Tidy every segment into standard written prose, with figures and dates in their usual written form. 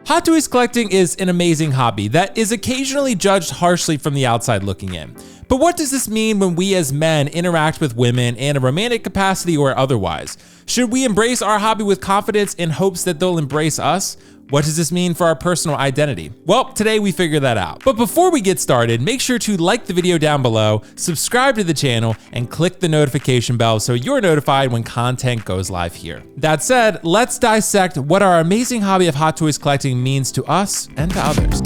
Hot Toys collecting is an amazing hobby that is occasionally judged harshly from the outside looking in. But what does this mean when we as men interact with women in a romantic capacity or otherwise? Should we embrace our hobby with confidence in hopes that they'll embrace us? What does this mean for our personal identity? Well, today we figure that out. But before we get started, make sure to like the video down below, subscribe to the channel, and click the notification bell so you're notified when content goes live here. That said, let's dissect what our amazing hobby of Hot Toys collecting means to us and to others.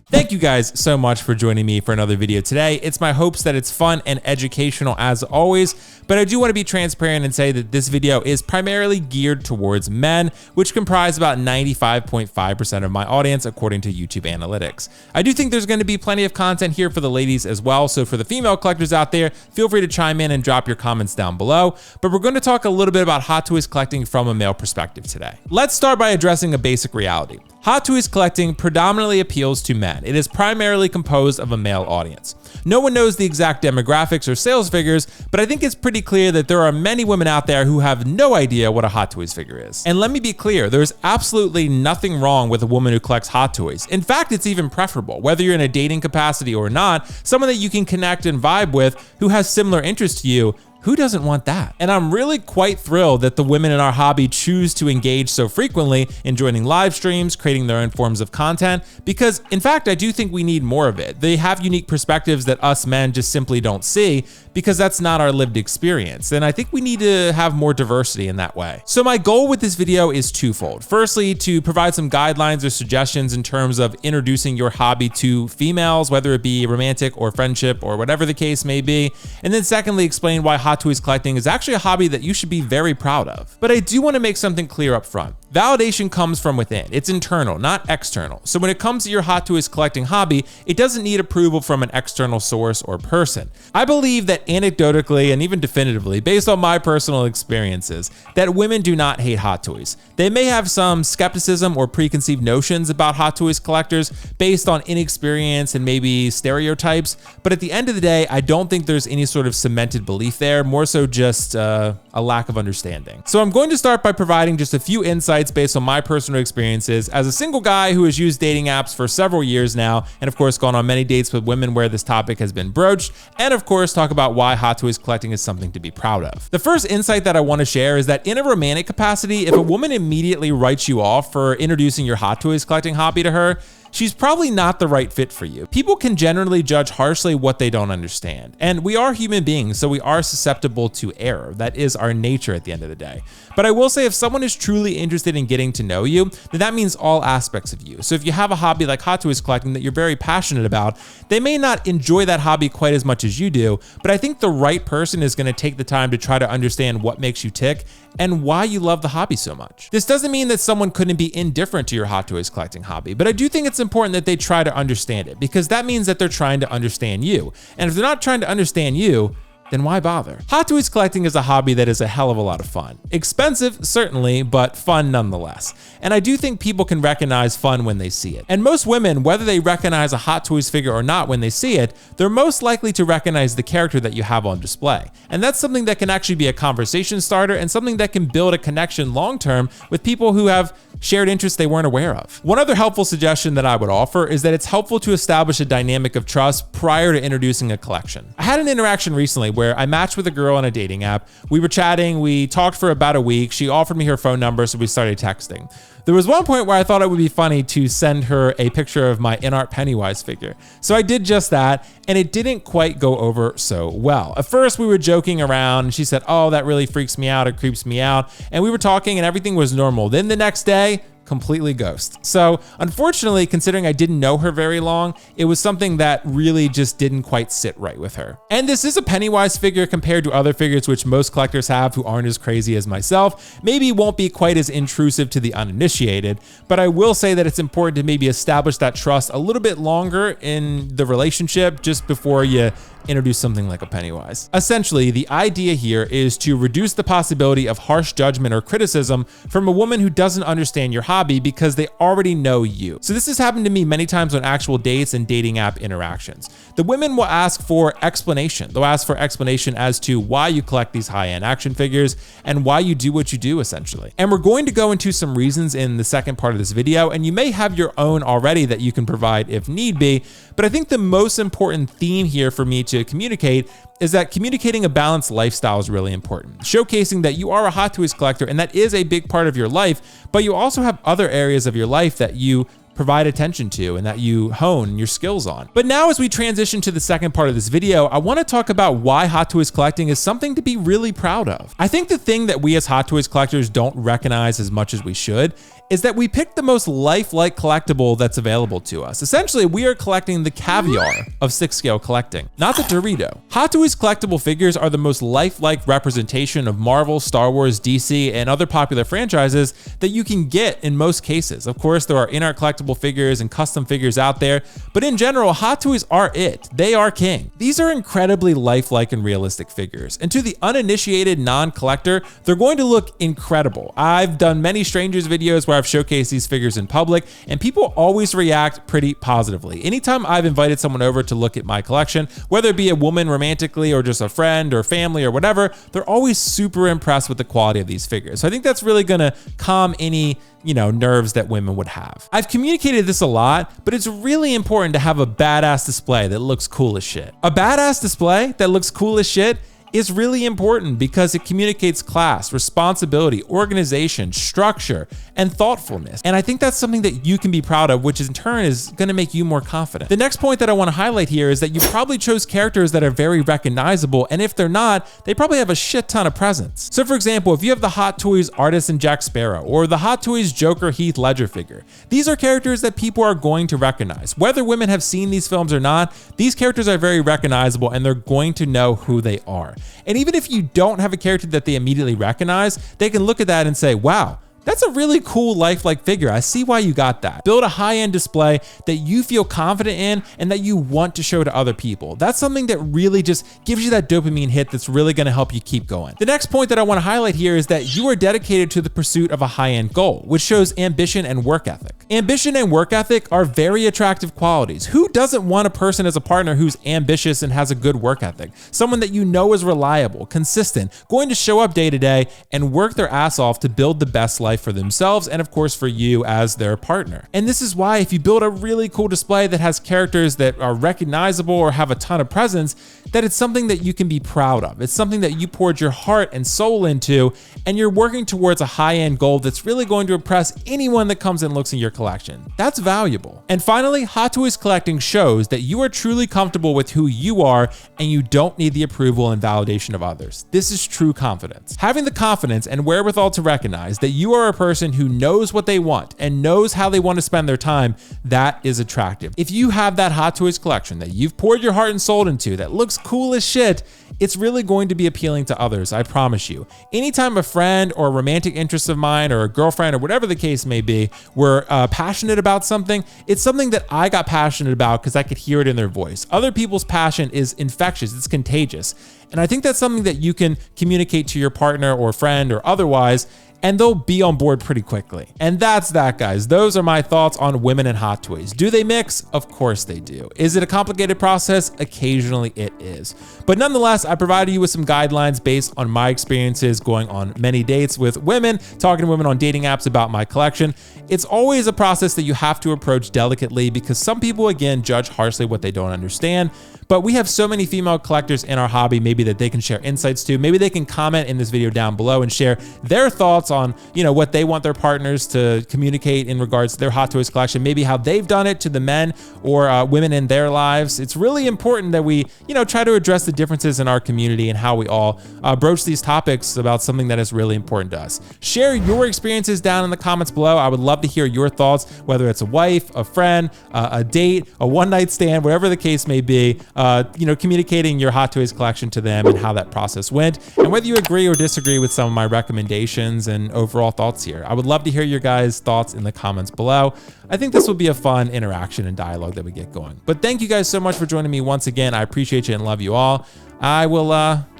Thank you guys so much for joining me for another video today. It's my hopes that it's fun and educational as always, but I do want to be transparent and say that this video is primarily geared towards men, which comprise about 95.5% of my audience according to YouTube analytics. I do think there's going to be plenty of content here for the ladies as well, so for the female collectors out there, feel free to chime in and drop your comments down below, but we're going to talk a little bit about Hot Toys collecting from a male perspective today. Let's start by addressing a basic reality. Hot Toys collecting predominantly appeals to men. It is primarily composed of a male audience. No one knows the exact demographics or sales figures, but I think it's pretty clear that there are many women out there who have no idea what a Hot Toys figure is. And let me be clear, there's absolutely nothing wrong with a woman who collects Hot Toys. In fact, it's even preferable, whether you're in a dating capacity or not, someone that you can connect and vibe with who has similar interests to you. Who doesn't want that? And I'm really quite thrilled that the women in our hobby choose to engage so frequently in joining live streams, creating their own forms of content, because in fact, I do think we need more of it. They have unique perspectives that us men just simply don't see because that's not our lived experience. And I think we need to have more diversity in that way. So my goal with this video is twofold. Firstly, to provide some guidelines or suggestions in terms of introducing your hobby to females, whether it be romantic or friendship or whatever the case may be. And then secondly, explain why Hot Toys collecting is actually a hobby that you should be very proud of. But I do want to make something clear up front. Validation comes from within. It's internal, not external. So when it comes to your Hot Toys collecting hobby, it doesn't need approval from an external source or person. I believe that anecdotally and even definitively, based on my personal experiences, that women do not hate Hot Toys. They may have some skepticism or preconceived notions about Hot Toys collectors based on inexperience and maybe stereotypes, but at the end of the day, I don't think there's any sort of cemented belief there, more so just a lack of understanding. So I'm going to start by providing just a few insights based on my personal experiences as a single guy who has used dating apps for several years now, and of course gone on many dates with women where this topic has been broached, and of course talk about why Hot Toys collecting is something to be proud of. The first insight that I want to share is that in a romantic capacity, if a woman immediately writes you off for introducing your Hot Toys collecting hobby to her, she's probably not the right fit for you. People can generally judge harshly what they don't understand. And we are human beings, so we are susceptible to error. That is our nature at the end of the day. But I will say if someone is truly interested in getting to know you, then that means all aspects of you. So if you have a hobby like Hot Toys collecting that you're very passionate about, they may not enjoy that hobby quite as much as you do, but I think the right person is going to take the time to try to understand what makes you tick and why you love the hobby so much. This doesn't mean that someone couldn't be indifferent to your Hot Toys collecting hobby, but I do think it's important that they try to understand it because that means that they're trying to understand you. And if they're not trying to understand you, then why bother? Hot Toys collecting is a hobby that is a hell of a lot of fun. Expensive, certainly, but fun nonetheless. And I do think people can recognize fun when they see it. And most women, whether they recognize a Hot Toys figure or not when they see it, they're most likely to recognize the character that you have on display. And that's something that can actually be a conversation starter and something that can build a connection long-term with people who have shared interests they weren't aware of. One other helpful suggestion that I would offer is that it's helpful to establish a dynamic of trust prior to introducing a collection. I had an interaction recently where I matched with a girl on a dating app. We were chatting, we talked for about a week. She offered me her phone number, so we started texting. There was one point where I thought it would be funny to send her a picture of my in-art Pennywise figure. So I did just that, and it didn't quite go over so well. At first, we were joking around, and she said, "Oh, that really freaks me out, it creeps me out." And we were talking, and everything was normal. Then the next day, completely ghost. So unfortunately, considering I didn't know her very long, it was something that really just didn't quite sit right with her. And this is a Pennywise figure compared to other figures which most collectors have who aren't as crazy as myself. Maybe won't be quite as intrusive to the uninitiated, but I will say that it's important to maybe establish that trust a little bit longer in the relationship just before you introduce something like a Pennywise. Essentially, the idea here is to reduce the possibility of harsh judgment or criticism from a woman who doesn't understand your hobby because they already know you. So this has happened to me many times on actual dates and dating app interactions. The women will ask for explanation. They'll ask for explanation as to why you collect these high-end action figures and why you do what you do, essentially. And we're going to go into some reasons in the second part of this video, and you may have your own already that you can provide if need be, but I think the most important theme here for me to communicate is that communicating a balanced lifestyle is really important. Showcasing that you are a Hot Toys collector and that is a big part of your life, but you also have other areas of your life that you provide attention to and that you hone your skills on. But now as we transition to the second part of this video, I want to talk about why Hot Toys collecting is something to be really proud of. I think the thing that we as Hot Toys collectors don't recognize as much as we should is that we picked the most lifelike collectible that's available to us. Essentially, we are collecting the caviar of 6-scale collecting, not the Dorito. Hot Toys collectible figures are the most lifelike representation of Marvel, Star Wars, DC, and other popular franchises that you can get in most cases. Of course, there are in-art collectible figures and custom figures out there, but in general, Hot Toys are it. They are king. These are incredibly lifelike and realistic figures, and to the uninitiated non-collector, they're going to look incredible. I've done many strangers videos where I've showcased these figures in public, and people always react pretty positively. Anytime I've invited someone over to look at my collection, whether it be a woman romantically or just a friend or family or whatever, they're always super impressed with the quality of these figures. So I think that's really gonna calm any nerves that women would have. I've communicated this a lot, but it's really important to have a badass display that looks cool as shit. A badass display that looks cool as shit is really important because it communicates class, responsibility, organization, structure, and thoughtfulness. And I think that's something that you can be proud of, which in turn is gonna make you more confident. The next point that I wanna highlight here is that you probably chose characters that are very recognizable, and if they're not, they probably have a shit ton of presence. So for example, if you have the Hot Toys Artisan Jack Sparrow, or the Hot Toys Joker Heath Ledger figure, these are characters that people are going to recognize. Whether women have seen these films or not, these characters are very recognizable and they're going to know who they are. And even if you don't have a character that they immediately recognize, they can look at that and say, wow, that's a really cool lifelike figure. I see why you got that. Build a high-end display that you feel confident in and that you want to show to other people. That's something that really just gives you that dopamine hit that's really gonna help you keep going. The next point that I wanna highlight here is that you are dedicated to the pursuit of a high-end goal, which shows ambition and work ethic. Ambition and work ethic are very attractive qualities. Who doesn't want a person as a partner who's ambitious and has a good work ethic? Someone that you know is reliable, consistent, going to show up day to day and work their ass off to build the best life for themselves and of course for you as their partner. And this is why if you build a really cool display that has characters that are recognizable or have a ton of presence, that it's something that you can be proud of. It's something that you poured your heart and soul into, and you're working towards a high-end goal that's really going to impress anyone that comes and looks in your collection. That's valuable. And finally, Hot Toys collecting shows that you are truly comfortable with who you are and you don't need the approval and validation of others. This is true confidence. Having the confidence and wherewithal to recognize that you are a person who knows what they want and knows how they want to spend their time, that is attractive. If you have that Hot Toys collection that you've poured your heart and soul into that looks cool as shit, it's really going to be appealing to others, I promise you. Anytime a friend or a romantic interest of mine or a girlfriend or whatever the case may be, were passionate about something, it's something that I got passionate about because I could hear it in their voice. Other people's passion is infectious, it's contagious. And I think that's something that you can communicate to your partner or friend or otherwise, and they'll be on board pretty quickly. And that's that, guys. Those are my thoughts on women and Hot Toys. Do they mix? Of course they do. Is it a complicated process? Occasionally it is. But nonetheless, I provided you with some guidelines based on my experiences going on many dates with women, talking to women on dating apps about my collection. It's always a process that you have to approach delicately because some people, again, judge harshly what they don't understand. But we have so many female collectors in our hobby, maybe that they can share insights to. Maybe they can comment in this video down below and share their thoughts on, what they want their partners to communicate in regards to their Hot Toys collection, maybe how they've done it to the men or women in their lives. It's really important that we, try to address the differences in our community and how we all broach these topics about something that is really important to us. Share your experiences down in the comments below. I would love to hear your thoughts, whether it's a wife, a friend, a date, a one-night stand, whatever the case may be. Communicating your Hot Toys collection to them and how that process went, and whether you agree or disagree with some of my recommendations. And and overall thoughts here. I would love to hear your guys' thoughts in the comments below. I think this will be a fun interaction and dialogue that we get going. But thank you guys so much for joining me once again. I appreciate you and love you all. I will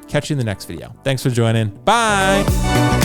catch you in the next video. Thanks for joining. Bye.